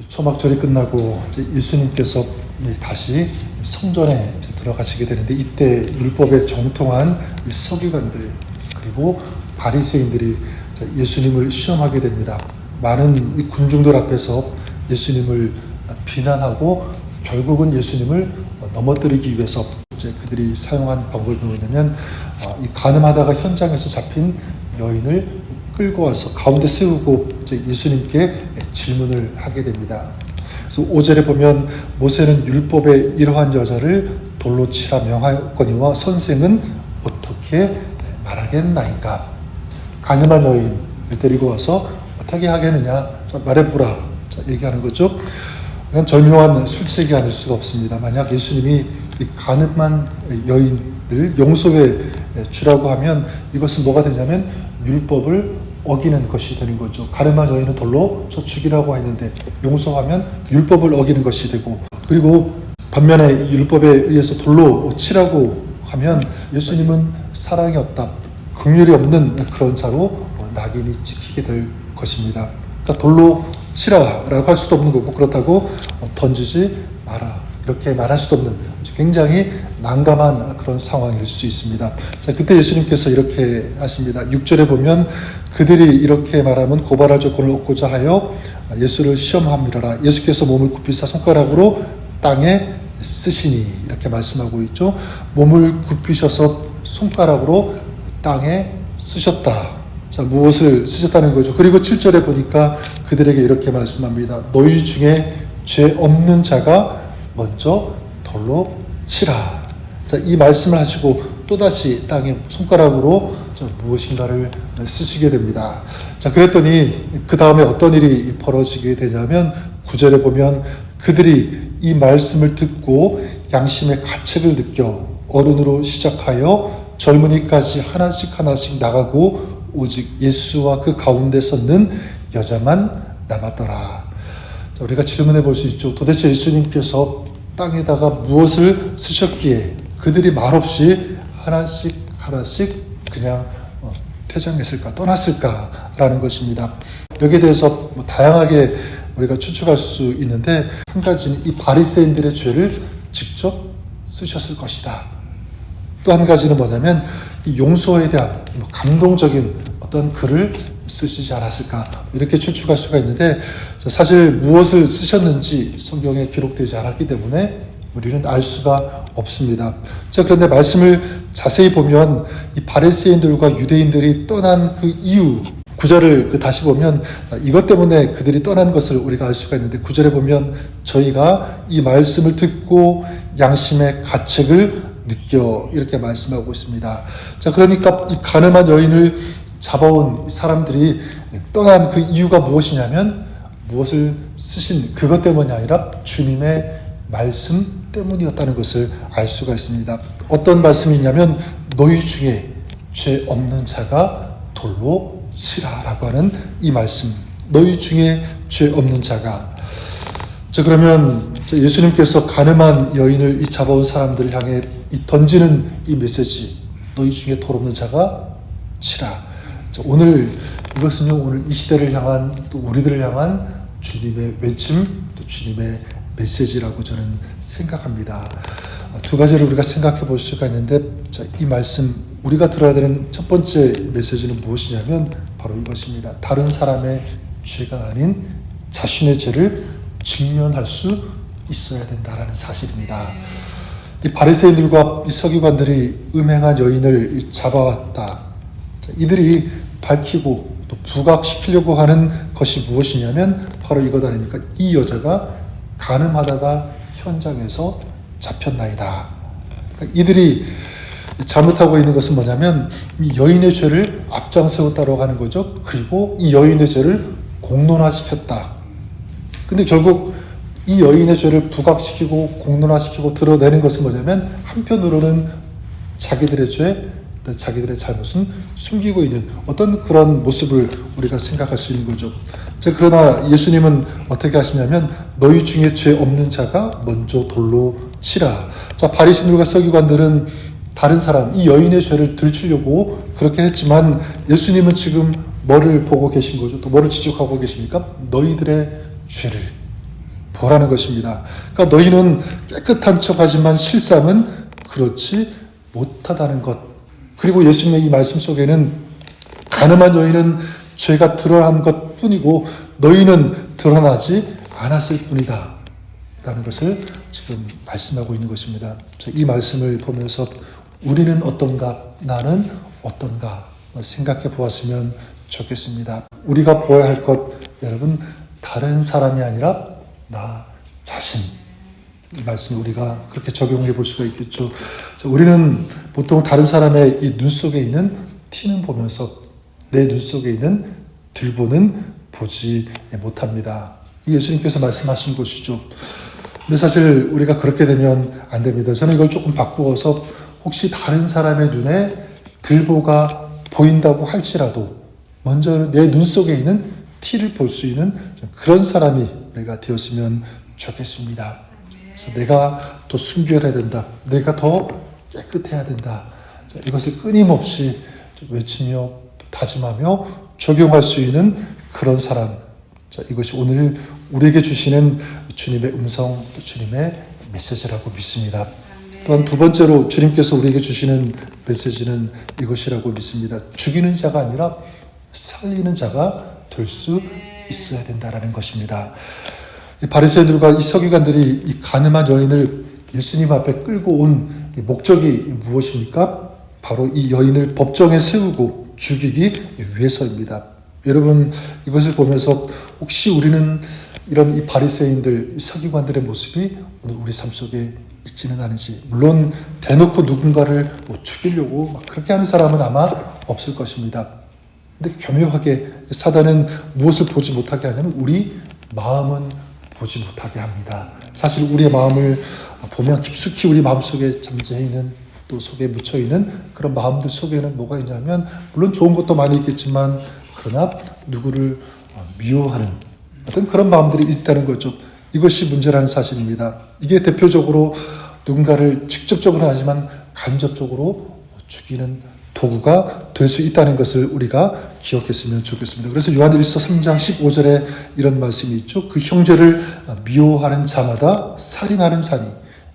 초막절이 끝나고 이제 예수님께서 다시 성전에 들어가시게 되는데, 이때 율법에 정통한 이 서기관들 그리고 바리새인들이 예수님을 시험하게 됩니다. 많은 이 군중들 앞에서 예수님을 비난하고 결국은 예수님을 넘어뜨리기 위해서 이제 그들이 사용한 방법이 뭐냐면, 이 간음하다가 현장에서 잡힌 여인을 끌고 와서 가운데 세우고 이제 예수님께 질문을 하게 됩니다. 그래서 5절에 보면, 모세는 율법의 이러한 여자를 돌로 치라 명하였거니와 선생은 어떻게 말하겠나이까. 간음한 여인을 데리고 와서 어떻게 하겠느냐, 말해보라, 얘기하는 거죠. 그냥 절묘한 술책이 아닐 수가 없습니다. 만약 예수님이 이 간음한 여인들 용서해 주라고 하면 이것은 뭐가 되냐면 율법을 어기는 것이 되는 거죠. 간음한 여인은 돌로 쳐 죽이라고 했는데 용서하면 율법을 어기는 것이 되고, 그리고 반면에 율법에 의해서 돌로 치라고 하면 예수님은 사랑이 없다, 긍휼이 없는 그런 자로 낙인이 찍히게 될 것입니다. 그러니까 돌로 치라라고 할 수도 없는 거고, 그렇다고 던지지 마라 이렇게 말할 수도 없는 굉장히 난감한 그런 상황일 수 있습니다. 자, 그때 예수님께서 이렇게 하십니다. 6절에 보면, 그들이 이렇게 말하면 고발할 조건을 얻고자 하여 예수를 시험함이라. 예수께서 몸을 굽히사 손가락으로 땅에 쓰시니, 이렇게 말씀하고 있죠. 몸을 굽히셔서 손가락으로 땅에 쓰셨다. 자, 무엇을 쓰셨다는 거죠. 그리고 7절에 보니까 그들에게 이렇게 말씀합니다. 너희 중에 죄 없는 자가 먼저 돌로 치라. 자, 이 말씀을 하시고 또다시 땅에 손가락으로 무엇인가를 쓰시게 됩니다. 자, 그랬더니 그 다음에 어떤 일이 벌어지게 되냐면, 9절에 보면 그들이 이 말씀을 듣고 양심의 가책을 느껴 어른으로 시작하여 젊은이까지 하나씩 나가고 오직 예수와 그 가운데 섰는 여자만 남았더라. 자, 우리가 질문해 볼 수 있죠. 도대체 예수님께서 땅에다가 무엇을 쓰셨기에 그들이 말없이 하나씩 그냥 퇴장했을까, 떠났을까라는 것입니다. 여기에 대해서 다양하게 우리가 추측할 수 있는데, 한 가지는 이 바리새인들의 죄를 직접 쓰셨을 것이다. 또 한 가지는 뭐냐면, 이 용서에 대한 감동적인 어떤 글을 쓰시지 않았을까, 이렇게 추측할 수가 있는데, 사실 무엇을 쓰셨는지 성경에 기록되지 않았기 때문에 우리는 알 수가 없습니다. 자, 그런데 말씀을 자세히 보면 이 바리새인들과 유대인들이 떠난 그 이유, 9절을 다시 보면 이것 때문에 그들이 떠난 것을 우리가 알 수가 있는데, 9절에 보면 저희가 이 말씀을 듣고 양심의 가책을 느껴, 이렇게 말씀하고 있습니다. 자, 그러니까 이 간음한 여인을 잡아온 사람들이 떠난 그 이유가 무엇이냐면, 무엇을 쓰신 그것 때문이 아니라 주님의 말씀 때문이었다는 것을 알 수가 있습니다. 어떤 말씀이냐면, 너희 중에 죄 없는 자가 돌로 치라라고 하는 이 말씀. 너희 중에 죄 없는 자가. 자, 그러면 예수님께서 간음한 여인을 이 잡아온 사람들을 향해 던지는 이 메시지, 너희 중에 돌 없는 자가 치라. 자, 오늘 이것은요, 오늘 이 시대를 향한, 또 우리들을 향한 주님의 외침, 또 주님의 메시지라고 저는 생각합니다. 두 가지를 우리가 생각해 볼 수가 있는데, 자, 이 말씀, 우리가 들어야 되는 첫 번째 메시지는 무엇이냐면 바로 이것입니다. 다른 사람의 죄가 아닌 자신의 죄를 직면할 수 있어야 된다라는 사실입니다. 이 바리새인들과 이 서기관들이 음행한 여인을 잡아왔다. 자, 이들이 밝히고 또 부각시키려고 하는 것이 무엇이냐면 바로 이것 아닙니까? 이 여자가 간음하다가 현장에서 잡혔나이다. 그러니까 이들이 잘못하고 있는 것은 뭐냐면, 이 여인의 죄를 앞장세웠다고 하는 거죠. 그리고 이 여인의 죄를 공론화시켰다. 근데 결국 이 여인의 죄를 부각시키고 공론화시키고 드러내는 것은 뭐냐면, 한편으로는 자기들의 죄, 자기들의 잘못은 숨기고 있는 어떤 그런 모습을 우리가 생각할 수 있는 거죠. 자, 그러나 예수님은 어떻게 하시냐면, 너희 중에 죄 없는 자가 먼저 돌로 치라. 자, 바리새인들과 서기관들은 다른 사람, 이 여인의 죄를 들추려고 그렇게 했지만, 예수님은 지금 뭐를 보고 계신 거죠? 또 뭐를 지적하고 계십니까? 너희들의 죄를, 보라는 것입니다. 그러니까 너희는 깨끗한 척하지만 실상은 그렇지 못하다는 것. 그리고 예수님의 이 말씀 속에는 가늠한 여인은 죄가 드러난 것 뿐이고 너희는 드러나지 않았을 뿐이다 라는 것을 지금 말씀하고 있는 것입니다. 이 말씀을 보면서 우리는 어떤가, 나는 어떤가 생각해 보았으면 좋겠습니다. 우리가 보아야 할 것, 여러분, 다른 사람이 아니라 나 자신. 이 말씀을 우리가 그렇게 적용해 볼 수가 있겠죠. 우리는 보통 다른 사람의 이 눈 속에 있는 티는 보면서 내 눈 속에 있는 들보는 보지 못합니다. 예수님께서 말씀하신 것이죠. 근데 사실 우리가 그렇게 되면 안 됩니다. 저는 이걸 조금 바꾸어서 혹시 다른 사람의 눈에 들보가 보인다고 할지라도 먼저 내 눈 속에 있는 티를 볼 수 있는 그런 사람이 우리가 되었으면 좋겠습니다. 그래서 내가 더 순결해야 된다. 내가 더 깨끗해야 된다. 이것을 끊임없이 외치며 다짐하며 적용할 수 있는 그런 사람. 이것이 오늘 우리에게 주시는 주님의 음성, 주님의 메시지라고 믿습니다. 또한 두 번째로 주님께서 우리에게 주시는 메시지는 이것이라고 믿습니다. 죽이는 자가 아니라 살리는 자가 될 수 있어야 된다라는 것입니다. 이 바리새인들과 이 서기관들이 이 가늠한 여인을 예수님 앞에 끌고 온 목적이 무엇입니까? 바로 이 여인을 법정에 세우고 죽이기 위해서입니다. 여러분, 이것을 보면서 혹시 우리는 이런 이 바리새인들, 이 서기관들의 모습이 오늘 우리 삶 속에 있지는 않은지. 물론 대놓고 누군가를 죽이려고 막 그렇게 하는 사람은 아마 없을 것입니다. 근데 교묘하게 사단은 무엇을 보지 못하게 하냐면 우리 마음은 보지 못하게 합니다. 사실 우리의 마음을 보면 깊숙이 우리 마음속에 잠재해 있는, 또 속에 묻혀 있는 그런 마음들 속에는 뭐가 있냐면, 물론 좋은 것도 많이 있겠지만 그러나 누구를 미워하는 어떤 그런 마음들이 있다는 거죠. 이것이 문제라는 사실입니다. 이게 대표적으로 누군가를 직접적으로 하지만 간접적으로 죽이는 도구가 될 수 있다는 것을 우리가 기억했으면 좋겠습니다. 그래서 요한일서 3장 15절에 이런 말씀이 있죠. 그 형제를 미워하는 자마다 살인하는 자니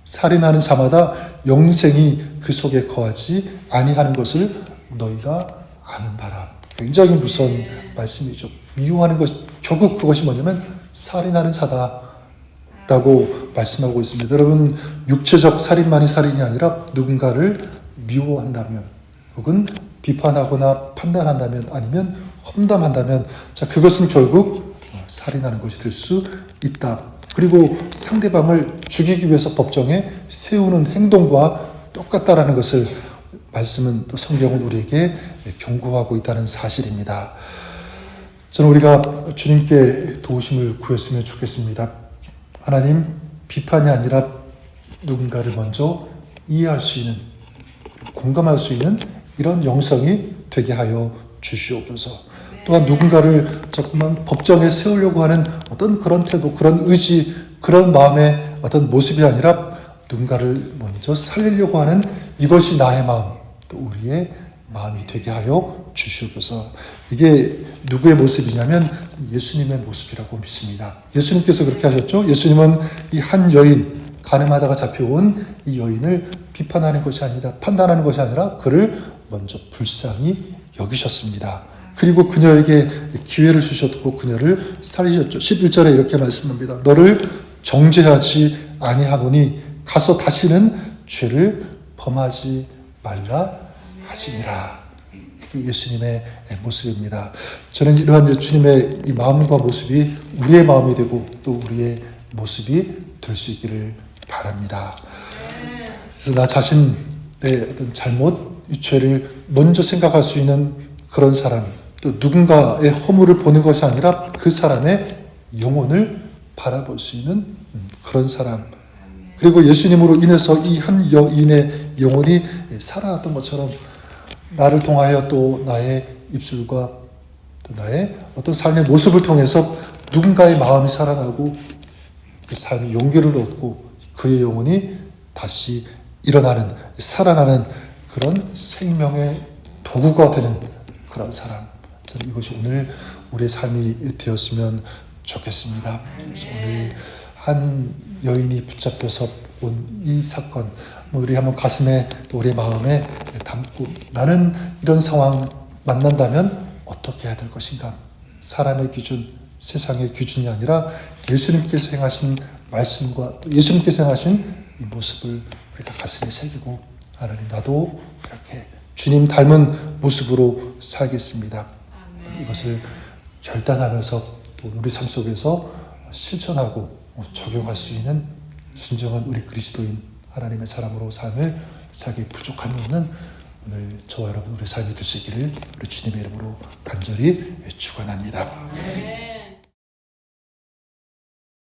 살인하는 자마다 영생이 그 속에 거하지 아니하는 것을 너희가 아는 바라. 굉장히 무서운 말씀이죠. 미워하는 것, 결국 그것이 뭐냐면 살인하는 자다라고 말씀하고 있습니다. 여러분, 육체적 살인만이 살인이 아니라 누군가를 미워한다면, 혹은 비판하거나 판단한다면, 아니면 험담한다면, 자, 그것은 결국 살인하는 것이 될 수 있다. 그리고 상대방을 죽이기 위해서 법정에 세우는 행동과 똑같다라는 것을 말씀은, 또 성경은 우리에게 경고하고 있다는 사실입니다. 저는 우리가 주님께 도우심을 구했으면 좋겠습니다. 하나님, 비판이 아니라 누군가를 먼저 이해할 수 있는, 공감할 수 있는 이런 영성이 되게 하여 주시옵소서. 또한 누군가를 자꾸만 법정에 세우려고 하는 어떤 그런 태도, 그런 의지, 그런 마음의 어떤 모습이 아니라 누군가를 먼저 살리려고 하는 이것이 나의 마음, 또 우리의 마음이 되게 하여 주시옵소서. 이게 누구의 모습이냐면 예수님의 모습이라고 믿습니다. 예수님께서 그렇게 하셨죠. 예수님은 이 한 여인, 가늠하다가 잡혀온 이 여인을 비판하는 것이 아니라, 판단하는 것이 아니라 그를 먼저 불쌍히 여기셨습니다. 그리고 그녀에게 기회를 주셨고 그녀를 살리셨죠. 11절에 이렇게 말씀합니다. 너를 정죄하지 아니하노니 가서 다시는 죄를 범하지 말라 하시니라. 이게 예수님의 모습입니다. 저는 이러한 주님의 이 마음과 모습이 우리의 마음이 되고 또 우리의 모습이 될 수 있기를 바랍니다. 그래서 나 자신의 어떤 잘못, 이 죄를 먼저 생각할 수 있는 그런 사람, 또 누군가의 허물을 보는 것이 아니라 그 사람의 영혼을 바라볼 수 있는 그런 사람. 그리고 예수님으로 인해서 이 한 여인의 영혼이 살아났던 것처럼 나를 통하여 또 나의 입술과 또 나의 어떤 삶의 모습을 통해서 누군가의 마음이 살아나고 그 삶이 용기를 얻고 그의 영혼이 다시 일어나는, 살아나는 그런 생명의 도구가 되는 그런 사람. 저는 이것이 오늘 우리의 삶이 되었으면 좋겠습니다. 그래서 오늘 한 여인이 붙잡혀서 온 이 사건, 우리 한번 가슴에 또 우리 마음에 담고, 나는 이런 상황 만난다면 어떻게 해야 될 것인가? 사람의 기준, 세상의 기준이 아니라 예수님께서 행하신 말씀과 또 예수님께서 행하신 이 모습을 우리가 가슴에 새기고, 하나님, 나도 이렇게 주님 닮은 모습으로 살겠습니다. 이것을 결단하면서 또 우리 삶 속에서 실천하고 적용할 수 있는 진정한 우리 그리스도인 하나님의 사람으로 삶을 살기 부족함이 없는 오늘 저와 여러분 우리 삶이 될 수 있기를 우리 주님의 이름으로 간절히 축원합니다.